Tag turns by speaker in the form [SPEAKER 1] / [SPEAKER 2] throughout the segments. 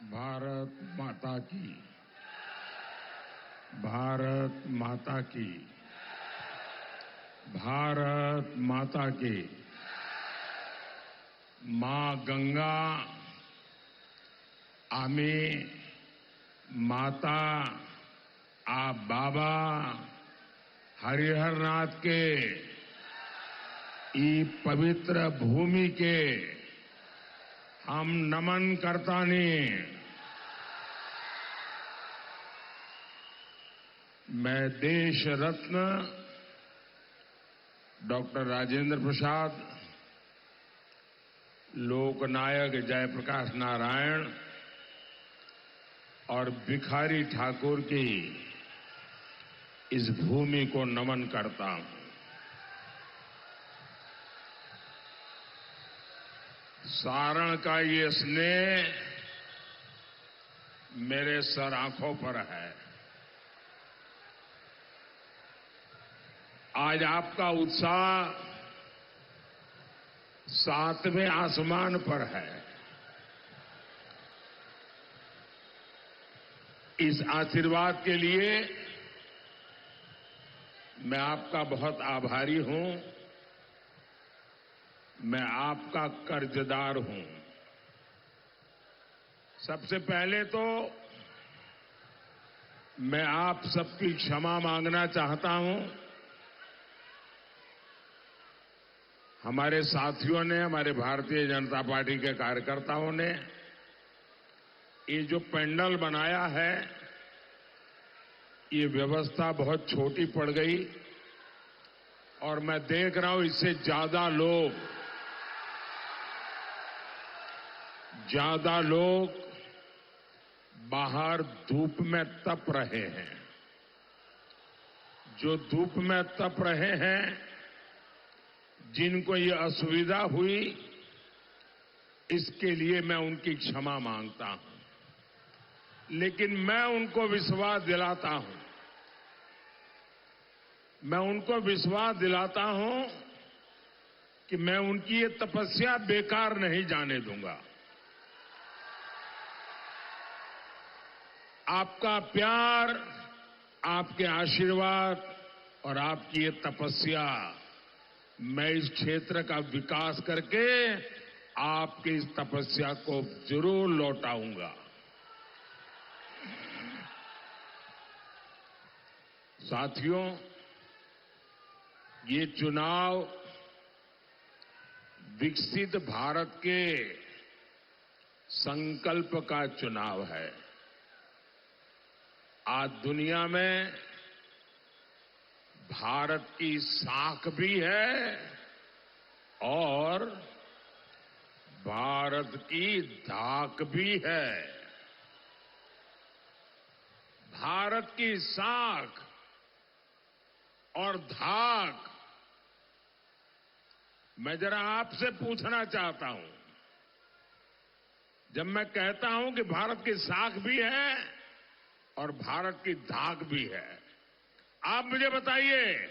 [SPEAKER 1] भारत माता की, भारत माता की, भारत माता की। मां गंगा आमी माता आ बाबा हरिहरनाथ के ई पवित्र भूमि के हम नमन करतानी। मैं देश रत्न डॉक्टर राजेंद्र प्रसाद, लोकनायक जयप्रकाश नारायण और भिखारी ठाकुर की इस भूमि को नमन करता हूं। सारण का ये स्नेह मेरे सर आंखों पर है। आज आपका उत्साह सातवें आसमान पर है। इस आशीर्वाद के लिए मैं आपका बहुत आभारी हूं। मैं आपका कर्जदार हूं। सबसे पहले तो मैं आप सबकी क्षमा मांगना चाहता हूं। हमारे साथियों ने, हमारे भारतीय जनता पार्टी के कार्यकर्ताओं ने ये जो पंडाल बनाया है, ये व्यवस्था बहुत छोटी पड़ गई और मैं देख रहा हूं इससे ज्यादा लोग बाहर धूप में तप रहे हैं। जो धूप में तप रहे हैं, जिनको ये असुविधा हुई, इसके लिए मैं उनकी क्षमा मांगता हूं। लेकिन मैं उनको विश्वास दिलाता हूं कि मैं उनकी ये तपस्या बेकार नहीं जाने दूंगा। आपका प्यार, आपके आशीर्वाद और आपकी ये तपस्या, मैं इस क्षेत्र का विकास करके आपकी इस तपस्या को जरूर लौटाऊंगा। साथियों, ये चुनाव विकसित भारत के संकल्प का चुनाव है। आज दुनिया में भारत की साख भी है और भारत की धाक भी है। भारत की साख और धाक, मैं जरा आपसे पूछना चाहता हूं। जब मैं कहता हूं कि भारत की साख भी है और भारत की धाक भी है, आप मुझे बताइए,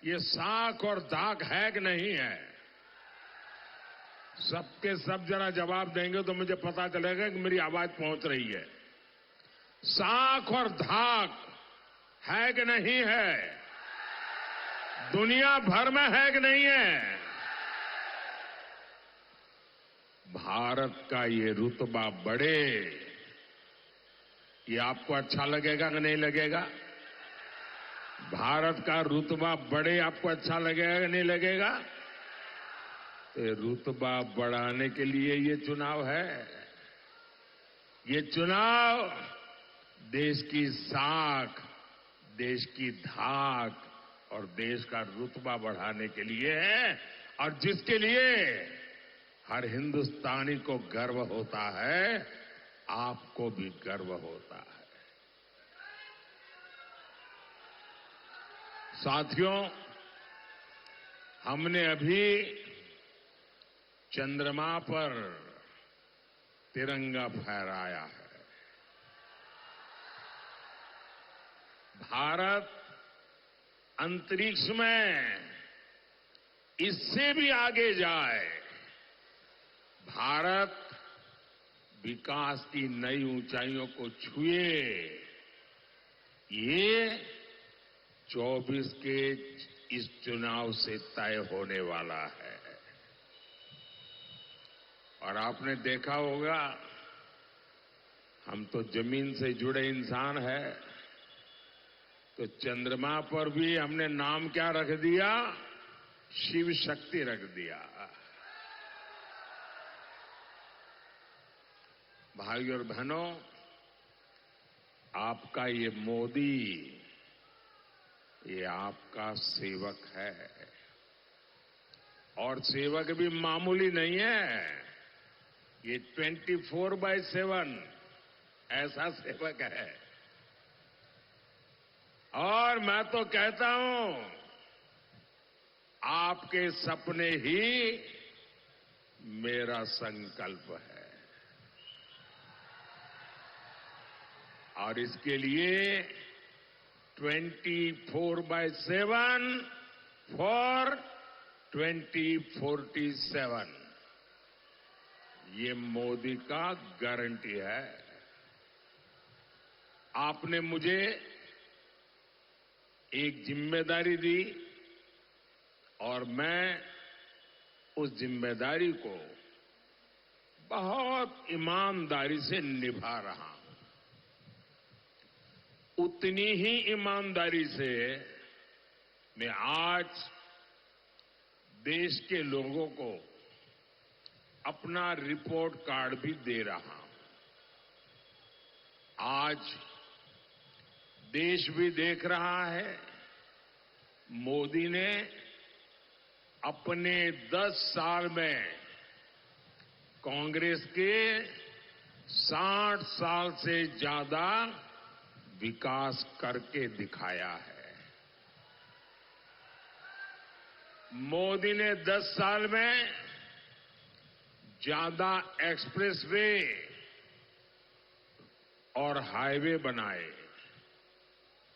[SPEAKER 1] ये साख और धाक है कि नहीं है? सबके सब जरा जवाब देंगे तो मुझे पता चलेगा कि मेरी आवाज पहुंच रही है। साख और धाक है कि नहीं है? दुनिया भर में है कि नहीं है? भारत का ये रुतबा बढ़े, ये आपको अच्छा लगेगा कि नहीं लगेगा? भारत का रुतबा बढ़े, आपको अच्छा लगेगा कि नहीं लगेगा? तो ये रुतबा बढ़ाने के लिए ये चुनाव है। ये चुनाव देश की साख, देश की धाक और देश का रुतबा बढ़ाने के लिए है, और जिसके लिए हर हिंदुस्तानी को गर्व होता है, आपको भी गर्व होता है। साथियों, हमने अभी चंद्रमा पर तिरंगा फहराया है। भारत अंतरिक्ष में इससे भी आगे जाए, भारत विकास की नई ऊंचाइयों को छुए, ये 24 के इस चुनाव से तय होने वाला है। और आपने देखा होगा, हम तो जमीन से जुड़े इंसान हैं, तो चंद्रमा पर भी हमने नाम क्या रख दिया? शिव शक्ति रख दिया। भाइयों और बहनों, आपका ये मोदी, ये आपका सेवक है। और सेवक भी मामूली नहीं है, ये 24/7 ऐसा सेवक है। और मैं तो कहता हूं, आपके सपने ही मेरा संकल्प है। और इसके लिए 24/7 फॉर 2047 ये मोदी का गारंटी है। आपने मुझे एक जिम्मेदारी दी और मैं उस जिम्मेदारी को बहुत ईमानदारी से निभा रहा हूं। उतनी ही ईमानदारी से मैं आज देश के लोगों को अपना रिपोर्ट कार्ड भी दे रहा हूं। आज देश भी देख रहा है, मोदी ने अपने 10 साल में कांग्रेस के 60 साल से ज्यादा विकास करके दिखाया है। मोदी ने 10 साल में ज्यादा एक्सप्रेसवे और हाईवे बनाए।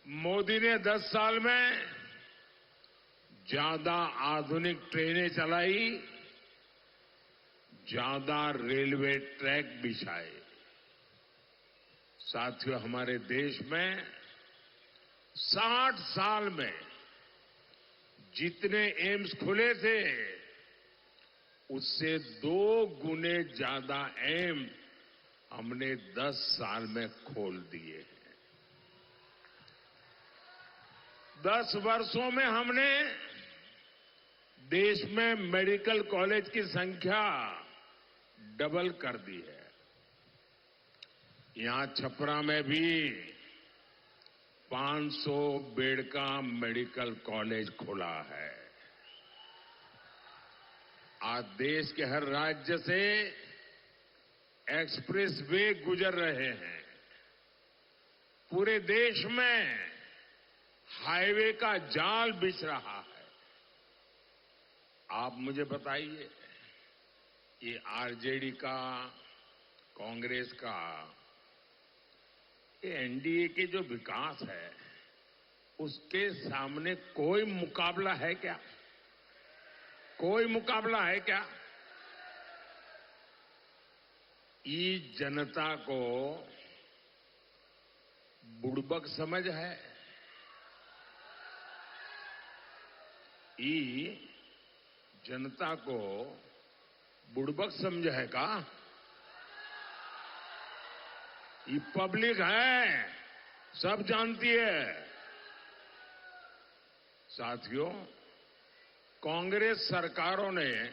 [SPEAKER 1] मोदी ने 10 साल में ज्यादा आधुनिक ट्रेनें चलाई, ज्यादा रेलवे ट्रैक बिछाए। साथियों, हमारे देश में 60 साल में जितने एम्स खुले थे, उससे 2 गुने ज्यादा एम्स हमने 10 साल में खोल दिए हैं। 10 वर्षों में हमने देश में मेडिकल कॉलेज की संख्या डबल कर दी है। यहां छपरा में भी 500 बेड का मेडिकल कॉलेज खुला है। आज देश के हर राज्य से एक्सप्रेस वे गुजर रहे हैं। पूरे देश में हाईवे का जाल बिछ रहा है। आप मुझे बताइए, ये आरजेडी का, कांग्रेस का, ये एनडीए के जो विकास है, उसके सामने कोई मुकाबला है क्या? कोई मुकाबला है क्या? ये जनता को बुड़बक समझ है। ये जनता को बुड़बक समझ है का? ये पब्लिक है, सब जानती है। साथियों, कांग्रेस सरकारों ने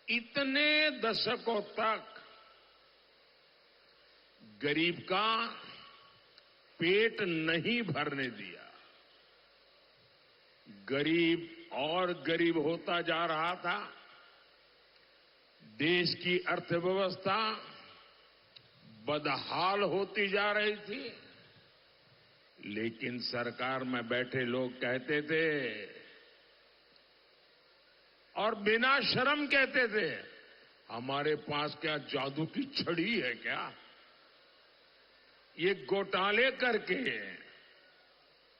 [SPEAKER 1] इतने दशकों तक गरीब का पेट नहीं भरने दिया। गरीब और गरीब होता जा रहा था। देश की अर्थव्यवस्था बदहाल होती जा रही थी। लेकिन सरकार में बैठे लोग कहते थे, और बिना शर्म कहते थे, हमारे पास क्या जादू की छड़ी है क्या? ये घोटाले करके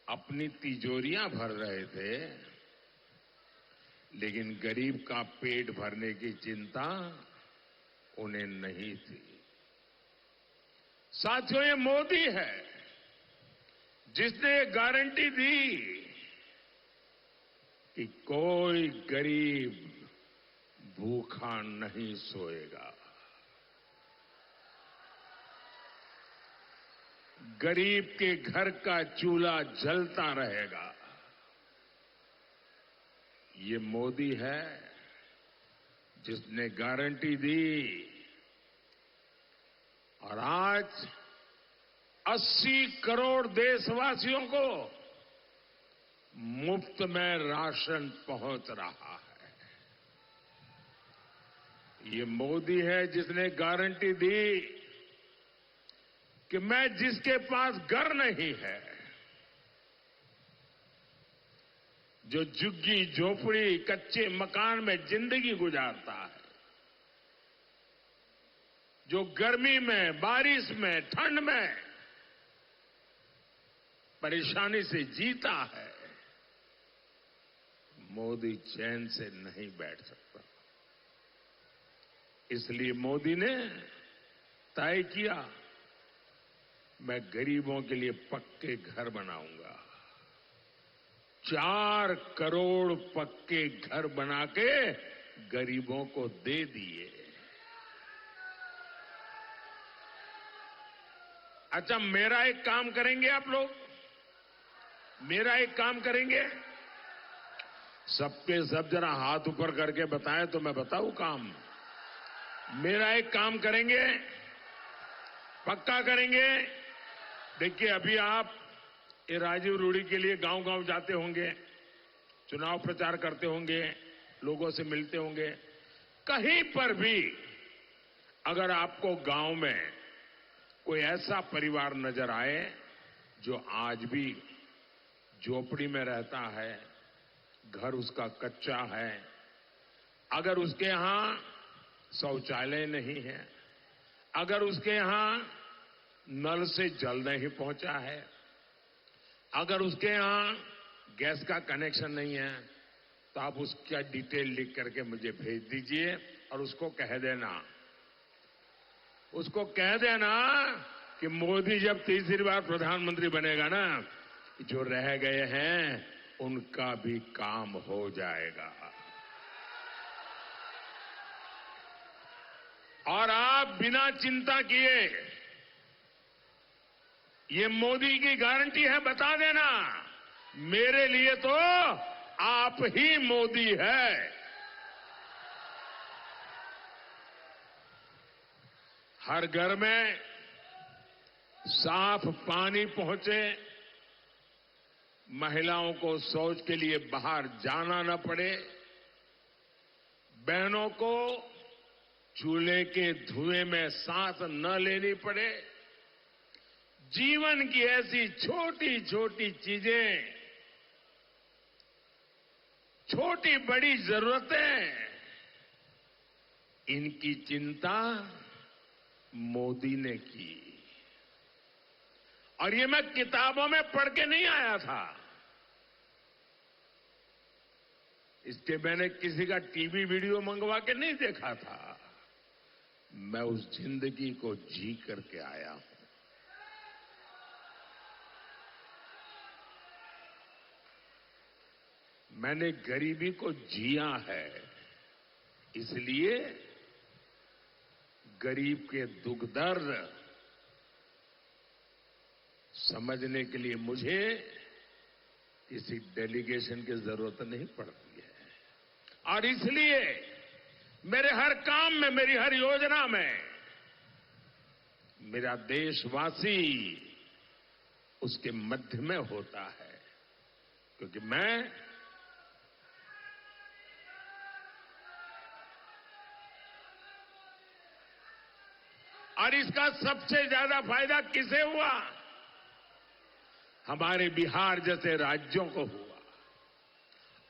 [SPEAKER 1] अपनी तिजोरियां भर रहे थे, लेकिन गरीब का पेट भरने की चिंता उन्हें नहीं थी। साथियों, ये मोदी है जिसने गारंटी दी कि कोई गरीब भूखा नहीं सोएगा। गरीब के घर का चूल्हा जलता रहेगा। ये मोदी है जिसने गारंटी दी और आज 80 करोड़ देशवासियों को मुफ्त में राशन पहुंच रहा है। ये मोदी है जिसने गारंटी दी कि मैं जिसके पास घर नहीं है, जो झुग्गी झोपड़ी कच्चे मकान में जिंदगी गुजारता है, जो गर्मी में, बारिश में, ठंड में परेशानी से जीता है, मोदी चैन से नहीं बैठ सकता। इसलिए मोदी ने तय किया, मैं गरीबों के लिए पक्के घर बनाऊंगा। 4 करोड़ पक्के घर बना के गरीबों को दे दिए। अच्छा, मेरा एक काम करेंगे आप लोग, मेरा एक काम करेंगे, सबके सब जरा हाथ ऊपर करके बताएं तो मैं बताऊं काम। मेरा एक काम करेंगे, पक्का करेंगे। देखिए, अभी आप ये राजीव रूडी के लिए गांव-गांव जाते होंगे, चुनाव प्रचार करते होंगे, लोगों से मिलते होंगे। कहीं पर भी अगर आपको गांव में कोई ऐसा परिवार नजर आए जो आज भी झोपड़ी में रहता है, घर उसका कच्चा है, अगर उसके यहां शौचालय नहीं है, अगर उसके यहां नल से जल नहीं पहुंचा है, अगर उसके यहां गैस का कनेक्शन नहीं है, तो आप उसका डिटेल लिख करके मुझे भेज दीजिए और उसको कह देना कि मोदी जब तीसरी बार प्रधानमंत्री बनेगा ना, जो रह गए हैं उनका भी काम हो जाएगा। और आप बिना चिंता किए, ये मोदी की गारंटी है, बता देना, मेरे लिए तो आप ही मोदी है। हर घर में साफ पानी पहुंचे, महिलाओं को शौच के लिए बाहर जाना न पड़े, बहनों को चूल्हे के धुएं में सांस न लेनी पड़े, जीवन की ऐसी छोटी छोटी चीजें, छोटी बड़ी जरूरतें, इनकी चिंता मोदी ने की। और ये मैं किताबों में पढ़ के नहीं आया था, इसके मैंने किसी का टीवी वीडियो मंगवा के नहीं देखा था, मैं उस जिंदगी को जी करके आया हूं। मैंने गरीबी को जिया है, इसलिए गरीब के दुख दर्द समझने के लिए मुझे किसी डेलीगेशन की जरूरत नहीं पड़ती है। और इसलिए मेरे हर काम में, मेरी हर योजना में मेरा देशवासी उसके मध्य में होता है, क्योंकि मैं और इसका सबसे ज्यादा फायदा किसे हुआ? हमारे बिहार जैसे राज्यों को हुआ।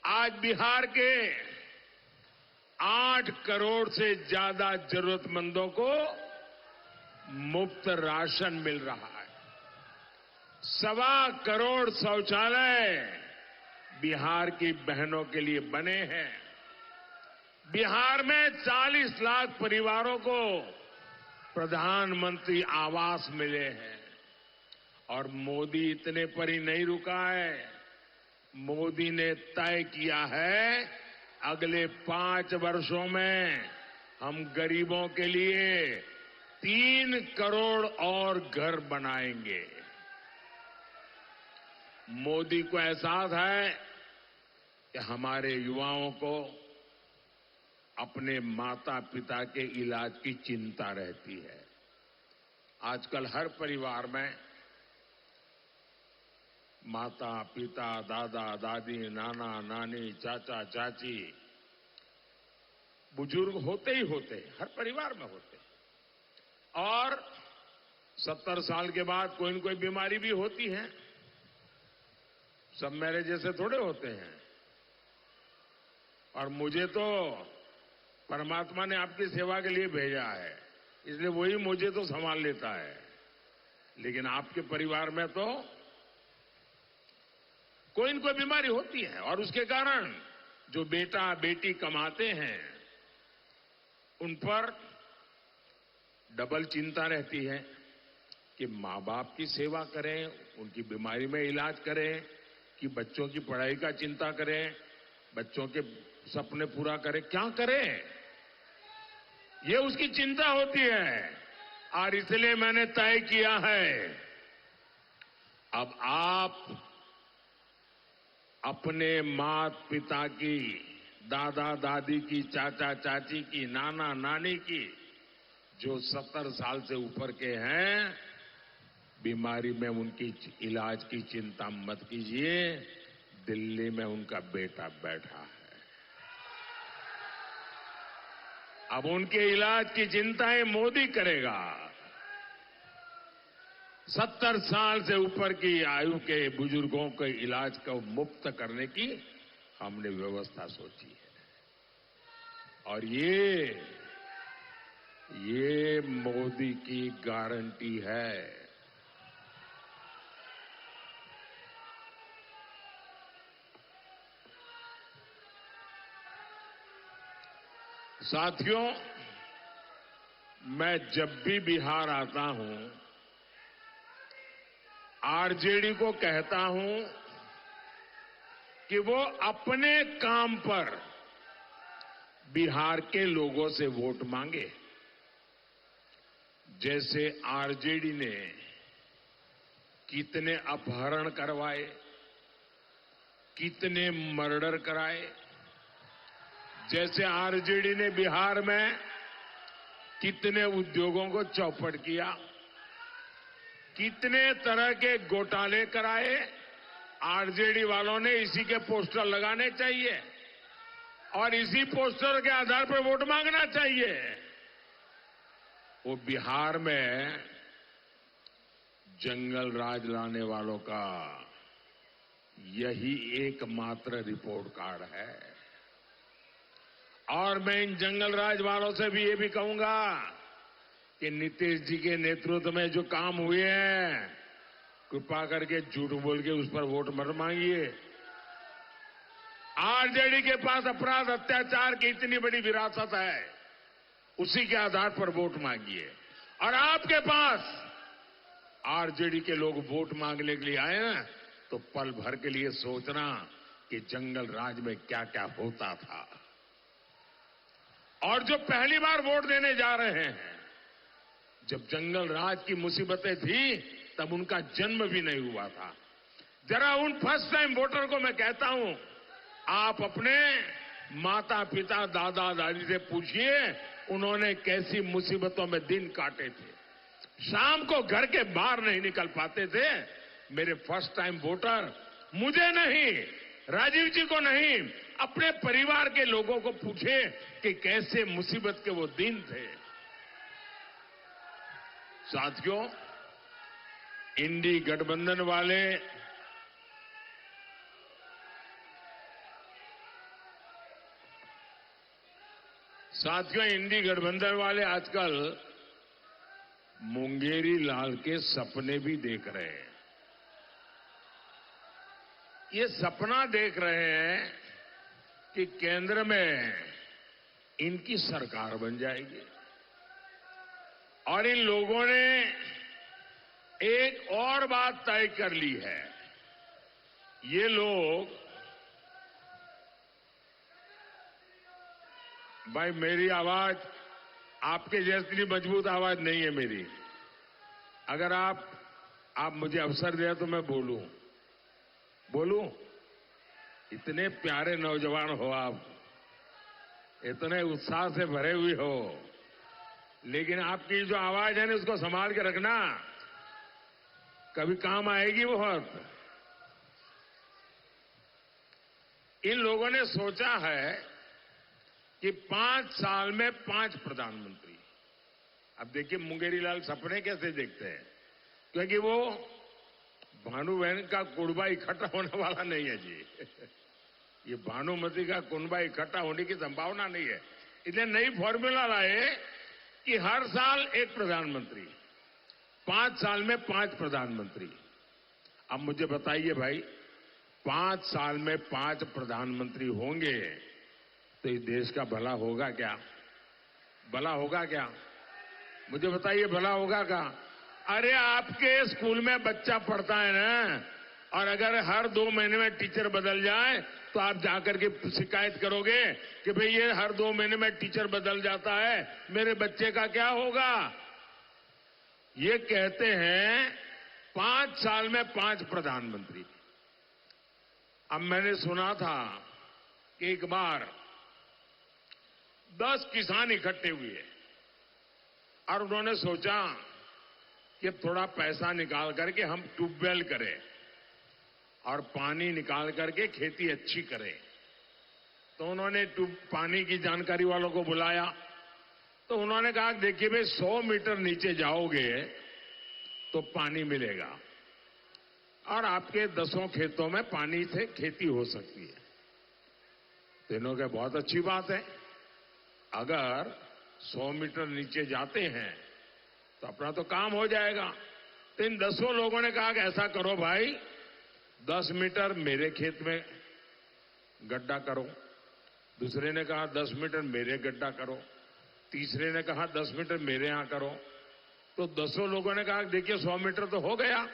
[SPEAKER 1] आज बिहार के 8 करोड़ से ज्यादा जरूरतमंदों को मुफ्त राशन मिल रहा है। 1.25 करोड़ शौचालय बिहार की बहनों के लिए बने हैं। बिहार में 40 लाख परिवारों को प्रधानमंत्री आवास मिले हैं। और मोदी इतने पर ही नहीं रुका है। मोदी ने तय किया है अगले 5 वर्षों में हम गरीबों के लिए 3 करोड़ और घर बनाएंगे। मोदी को एहसास है कि हमारे युवाओं को अपने माता पिता के इलाज की चिंता रहती है। आजकल हर परिवार में माता पिता, दादा दादी, नाना नानी, चाचा चाची, बुजुर्ग होते ही होते, हर परिवार में होते। और 70 साल के बाद कोई न कोई बीमारी भी होती है। सब मेरे जैसे थोड़े होते हैं। और मुझे तो परमात्मा ने आपकी सेवा के लिए भेजा है, इसलिए वही मुझे तो संभाल लेता है। लेकिन आपके परिवार में तो कोई न कोई बीमारी होती है और उसके कारण जो बेटा बेटी कमाते हैं उन पर डबल चिंता रहती है कि मां बाप की सेवा करें, उनकी बीमारी में इलाज करें, कि बच्चों की पढ़ाई का चिंता करें, बच्चों के सपने पूरा करें, क्या करें, ये उसकी चिंता होती है। और इसलिए मैंने तय किया है अब आप अपने माता पिता की, दादा दादी की, चाचा चाची की, नाना नानी की, जो 70 साल से ऊपर के हैं, बीमारी में उनकी इलाज की चिंता मत कीजिए। दिल्ली में उनका बेटा बैठा है। अब उनके इलाज की चिंताएं मोदी करेगा। 70 साल से ऊपर की आयु के बुजुर्गों के इलाज को मुफ्त करने की हमने व्यवस्था सोची है। और ये मोदी की गारंटी है। साथियों, मैं जब भी बिहार आता हूं, आरजेडी को कहता हूं कि वो अपने काम पर बिहार के लोगों से वोट मांगे। जैसे आरजेडी ने कितने अपहरण करवाए, कितने मर्डर कराए, जैसे आरजेडी ने बिहार में कितने उद्योगों को चौपट किया, कितने तरह के घोटाले कराए, आरजेडी वालों ने इसी के पोस्टर लगाने चाहिए और इसी पोस्टर के आधार पर वोट मांगना चाहिए। वो बिहार में जंगल राज लाने वालों का यही एकमात्र रिपोर्ट कार्ड है। और मैं इन जंगल राज वालों से भी ये भी कहूंगा कि नीतीश जी के नेतृत्व में जो काम हुए हैं, कृपा करके झूठ बोल के उस पर वोट मत मांगिए। आरजेडी के पास अपराध अत्याचार की इतनी बड़ी विरासत है, उसी के आधार पर वोट मांगिए। और आपके पास आरजेडी के लोग वोट मांगने के लिए आए ना, तो पल भर के लिए सोचना कि जंगल राज में क्या क्या होता था। और जो पहली बार वोट देने जा रहे हैं, जब जंगल राज की मुसीबतें थी तब उनका जन्म भी नहीं हुआ था। जरा उन फर्स्ट टाइम वोटर को मैं कहता हूं, आप अपने माता पिता, दादा दादी से पूछिए उन्होंने कैसी मुसीबतों में दिन काटे थे। शाम को घर के बाहर नहीं निकल पाते थे। मेरे फर्स्ट टाइम वोटर मुझे नहीं, राजीव जी को नहीं, अपने परिवार के लोगों को पूछे कि कैसे मुसीबत के वो दिन थे। साथियों, इंडी गठबंधन वाले आजकल मुंगेरी लाल के सपने भी देख रहे हैं। ये सपना देख रहे हैं कि केंद्र में इनकी सरकार बन जाएगी। और इन लोगों ने एक और बात तय कर ली है। ये लोग, भाई मेरी आवाज आपके जैसी मजबूत आवाज नहीं है मेरी। अगर आप मुझे अवसर दिया तो मैं बोलूं। इतने प्यारे नौजवान हो आप, इतने उत्साह से भरे हुए हो, लेकिन आपकी जो आवाज है ना उसको संभाल के रखना, कभी काम आएगी बहुत। इन लोगों ने सोचा है कि 5 साल में 5 प्रधानमंत्री। अब देखिए मुंगेरी लाल सपने कैसे देखते हैं, क्योंकि वो भानुबहन का कुनबा इकट्ठा होने वाला नहीं है जी। ये भानुमति का कुनबा इकट्ठा होने की संभावना नहीं है। इसलिए नई फॉर्मूला लाए कि हर साल एक प्रधानमंत्री, 5 साल में 5 प्रधानमंत्री। अब मुझे बताइए भाई, 5 साल में 5 प्रधानमंत्री होंगे तो इस देश का भला होगा क्या? भला होगा क्या? मुझे बताइए, भला होगा क्या? अरे आपके स्कूल में बच्चा पढ़ता है ना, और अगर हर 2 महीने में टीचर बदल जाए तो आप जाकर के शिकायत करोगे कि भाई ये हर 2 महीने में टीचर बदल जाता है, मेरे बच्चे का क्या होगा? ये कहते हैं 5 साल में 5 प्रधानमंत्री। अब मैंने सुना था कि एक बार 10 किसान इकट्ठे हुए और उन्होंने सोचा कि थोड़ा पैसा निकाल करके हम ट्यूबवेल करें और पानी निकाल करके खेती अच्छी करें। तो उन्होंने पानी की जानकारी वालों को बुलाया। तो उन्होंने कहा, देखिए भाई 100 मीटर नीचे जाओगे तो पानी मिलेगा और आपके 10 खेतों में पानी से खेती हो सकती है। तीनों के बहुत अच्छी बात है, अगर 100 मीटर नीचे जाते हैं तो अपना तो काम हो जाएगा। तो इन 10 लोगों ने कहा कि ऐसा करो भाई, 10 मीटर मेरे खेत में गड्ढा करो। दूसरे ने कहा 10 मीटर मेरे गड्ढा करो। तीसरे ने कहा 10 मीटर मेरे यहां करो। तो 10 लोगों ने कहा देखिए 100 मीटर तो हो गया।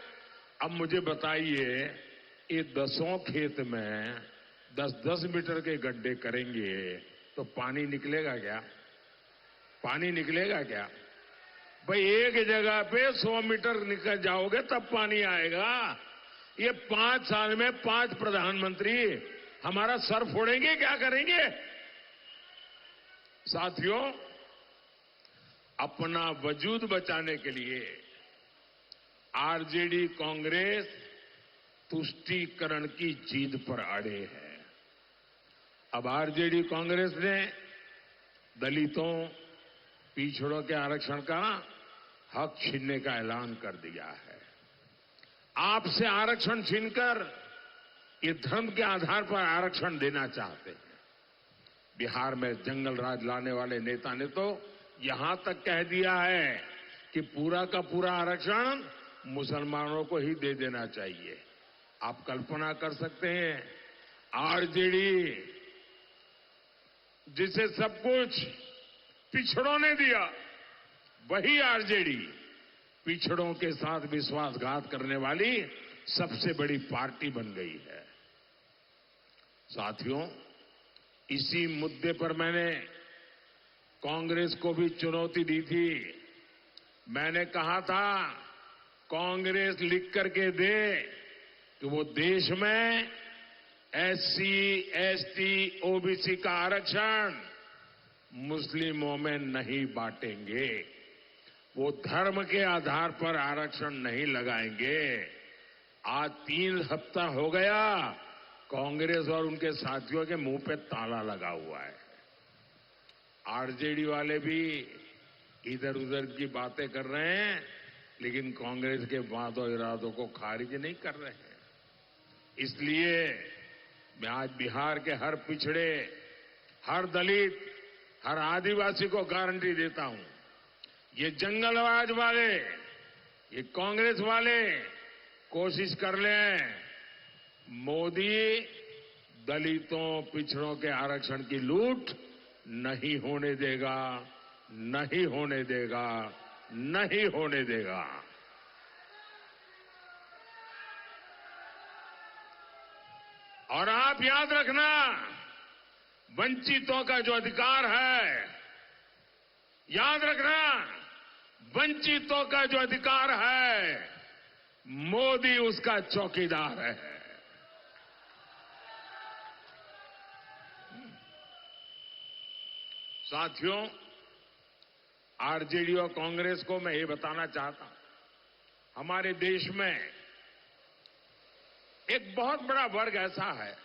[SPEAKER 1] अब मुझे बताइए, ये 10 खेत में 10-10 मीटर के गड्ढे करेंगे तो पानी निकलेगा क्या? पानी निकलेगा क्या? भाई एक जगह पे 100 मीटर निकल जाओगे तब पानी आएगा। ये 5 साल में 5 प्रधानमंत्री हमारा सर फोड़ेंगे, क्या करेंगे? साथियों, अपना वजूद बचाने के लिए आरजेडी कांग्रेस तुष्टीकरण की जिद पर अड़े है। अब आरजेडी कांग्रेस ने दलितों, पिछड़ों के आरक्षण का हक छीनने का ऐलान कर दिया है। आपसे आरक्षण छीनकर ये धर्म के आधार पर आरक्षण देना चाहते हैं। बिहार में जंगल राज लाने वाले नेता ने तो यहां तक कह दिया है कि पूरा का पूरा आरक्षण मुसलमानों को ही दे देना चाहिए। आप कल्पना कर सकते हैं, आरजेडी जिसे सब कुछ पिछड़ों ने दिया, वही आरजेडी पिछड़ों के साथ विश्वासघात करने वाली सबसे बड़ी पार्टी बन गई है। साथियों, इसी मुद्दे पर मैंने कांग्रेस को भी चुनौती दी थी। मैंने कहा था कांग्रेस लिख करके दे कि वो देश में एससी, एसटी, ओबीसी का आरक्षण मुस्लिमों में नहीं बांटेंगे, वो धर्म के आधार पर आरक्षण नहीं लगाएंगे। आज 3 हफ्ता हो गया, कांग्रेस और उनके साथियों के मुंह पे ताला लगा हुआ है। आरजेडी वाले भी इधर उधर की बातें कर रहे हैं, लेकिन कांग्रेस के वादों इरादों को खारिज नहीं कर रहे हैं। इसलिए मैं आज बिहार के हर पिछड़े, हर दलित, हर आदिवासी को गारंटी देता हूं, ये जंगलराज वाले, ये कांग्रेस वाले कोशिश कर लें, मोदी दलितों, पिछड़ों के आरक्षण की लूट नहीं होने देगा, नहीं होने देगा, नहीं होने देगा। और आप याद रखना, वंचितों का जो अधिकार है, याद रखना, वंचितों का जो अधिकार है, मोदी उसका चौकीदार है। साथियों, आरजेडी और कांग्रेस को मैं ये बताना चाहता हूं, हमारे देश में एक बहुत बड़ा वर्ग ऐसा है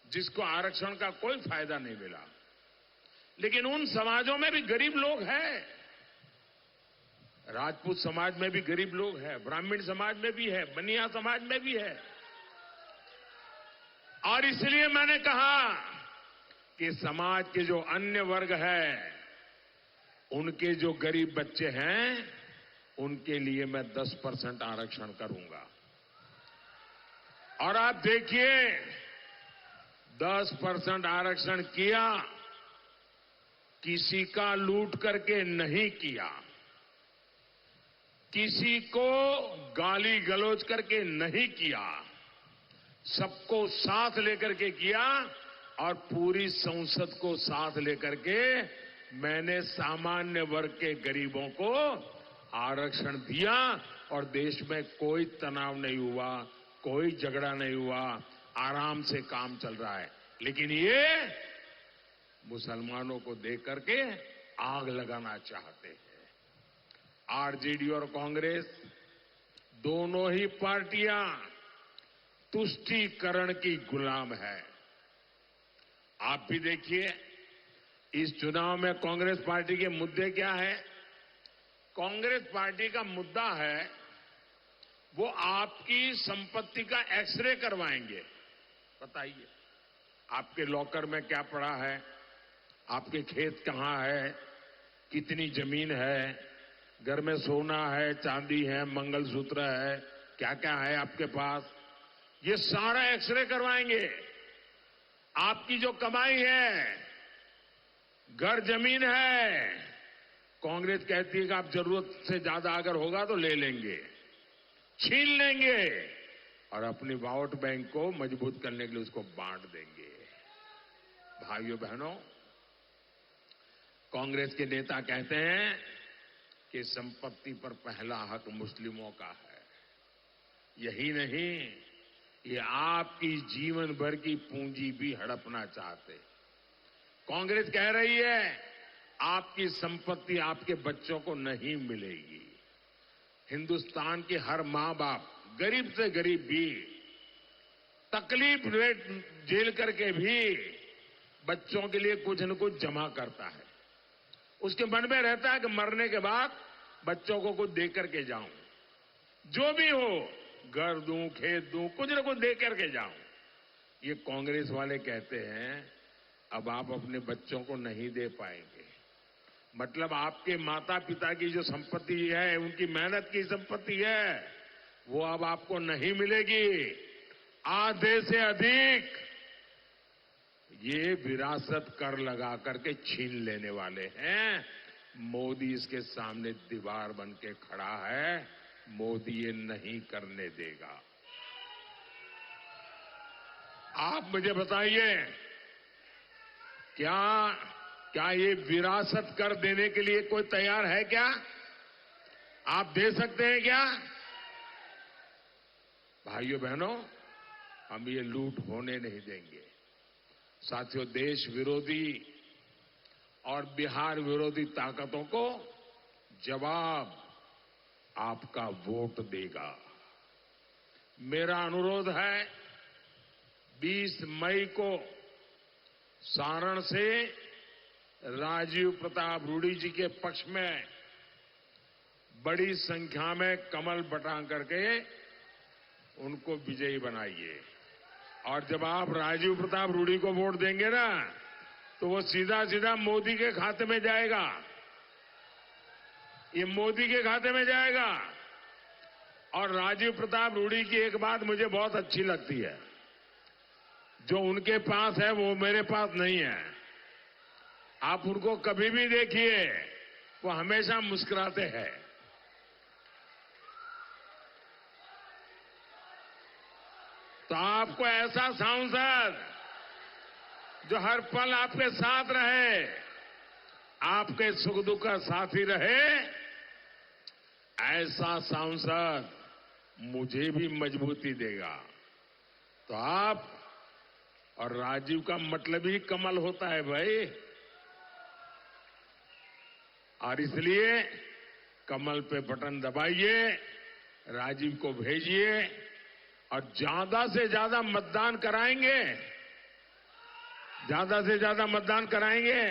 [SPEAKER 1] जिसको आरक्षण का कोई फायदा नहीं मिला, लेकिन उन समाजों में भी गरीब लोग हैं। राजपूत समाज में भी गरीब लोग हैं, ब्राह्मण समाज में भी है, बनिया समाज में भी है। और इसलिए मैंने कहा कि समाज के जो अन्य वर्ग है, उनके जो गरीब बच्चे हैं, उनके लिए मैं 10% आरक्षण करूंगा। और आप देखिए, 10% आरक्षण किया, किसी का लूट करके नहीं किया, किसी को गाली गलौज करके नहीं किया, सबको साथ लेकर के किया। और पूरी संसद को साथ लेकर के मैंने सामान्य वर्ग के गरीबों को आरक्षण दिया और देश में कोई तनाव नहीं हुआ, कोई झगड़ा नहीं हुआ, आराम से काम चल रहा है। लेकिन ये मुसलमानों को देख करके आग लगाना चाहते हैं। आरजेडी और कांग्रेस दोनों ही पार्टियां तुष्टीकरण की गुलाम है। आप भी देखिए, इस चुनाव में कांग्रेस पार्टी के मुद्दे क्या है? कांग्रेस पार्टी का मुद्दा है, वो आपकी संपत्ति का एक्सरे करवाएंगे। बताइए, आपके लॉकर में क्या पड़ा है, आपके खेत कहां है, कितनी जमीन है, घर में सोना है, चांदी है, मंगलसूत्र है, क्या क्या है आपके पास, ये सारा एक्सरे करवाएंगे। आपकी जो कमाई है, घर जमीन है, कांग्रेस कहती है कि आप जरूरत से ज्यादा अगर होगा तो ले लेंगे, छीन लेंगे और अपनी वोट बैंक को मजबूत करने के लिए उसको बांट देंगे। भाइयों बहनों, कांग्रेस के नेता कहते हैं कि संपत्ति पर पहला हक मुस्लिमों का है। यही नहीं, ये आपकी जीवन भर की पूंजी भी हड़पना चाहते। कांग्रेस कह रही है, आपकी संपत्ति आपके बच्चों को नहीं मिलेगी। हिंदुस्तान के हर मां बाप, गरीब से गरीब भी, तकलीफ रेट झेल करके भी बच्चों के लिए कुछ न कुछ जमा करता है। उसके मन में रहता है कि मरने के बाद बच्चों को कुछ दे करके जाऊं, जो भी हो, घर दूं, खेत दूं, कुछ न कुछ दे करके जाऊं। ये कांग्रेस वाले कहते हैं, अब आप अपने बच्चों को नहीं दे पाएंगे। मतलब आपके माता पिता की जो संपत्ति है, उनकी मेहनत की संपत्ति है, वो अब आपको नहीं मिलेगी। आधे से अधिक ये विरासत कर लगा करके छीन लेने वाले हैं। मोदी इसके सामने दीवार बन के खड़ा है। मोदी ये नहीं करने देगा। आप मुझे बताइए, क्या ये विरासत कर देने के लिए कोई तैयार है क्या? आप दे सकते हैं क्या? भाइयों बहनों, हम ये लूट होने नहीं देंगे। साथियों, देश विरोधी और बिहार विरोधी ताकतों को जवाब आपका वोट देगा। मेरा अनुरोध है, 20 मई को सारण से राजीव प्रताप रूडी जी के पक्ष में बड़ी संख्या में कमल बटांग करके उनको विजयी बनाइए। और जब आप राजीव प्रताप रूडी को वोट देंगे ना, तो वो सीधा सीधा मोदी के खाते में जाएगा। ये मोदी के खाते में जाएगा। और राजीव प्रताप रूडी की एक बात मुझे बहुत अच्छी लगती है, जो उनके पास है वो मेरे पास नहीं है। आप उनको कभी भी देखिए, वो हमेशा मुस्कुराते हैं। तो आपको ऐसा सांसद जो हर पल आपके साथ रहे, आपके सुख दुख का साथी रहे, ऐसा सांसद मुझे भी मजबूती देगा। तो आप और राजीव का मतलब ही कमल होता है भाई, और इसलिए कमल पे बटन दबाइए, राजीव को भेजिए और ज्यादा से ज्यादा मतदान कराएंगे, ज्यादा से ज्यादा मतदान कराएंगे।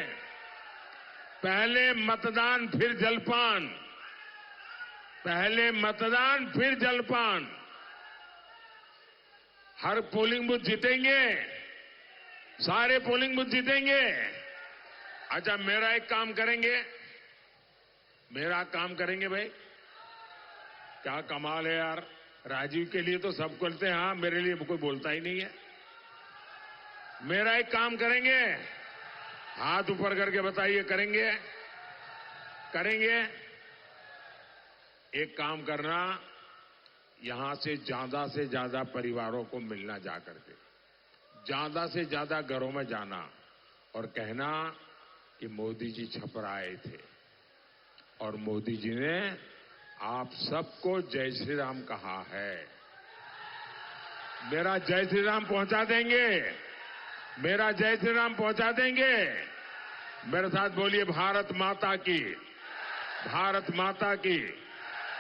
[SPEAKER 1] पहले मतदान फिर जलपान, पहले मतदान फिर जलपान। हर पोलिंग बूथ जीतेंगे, सारे पोलिंग बूथ जीतेंगे। अच्छा, मेरा एक काम करेंगे, मेरा काम करेंगे भाई। क्या कमाल है यार, राजीव के लिए तो सब करते हैं, हाँ मेरे लिए कोई बोलता ही नहीं है। मेरा एक काम करेंगे, हाथ ऊपर करके बताइए, करेंगे? करेंगे? एक काम करना, यहां से ज्यादा परिवारों को मिलना, जाकर के ज्यादा से ज्यादा घरों में जाना और कहना कि मोदी जी छपरा आए थे और मोदी जी ने आप सबको जय श्री राम कहा है। मेरा जय श्री राम पहुंचा देंगे, मेरा जय श्री राम पहुंचा देंगे। मेरे साथ बोलिए, भारत माता की, भारत माता की,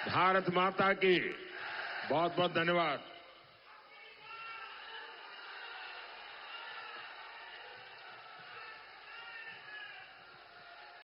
[SPEAKER 1] भारत माता की। बहुत बहुत धन्यवाद।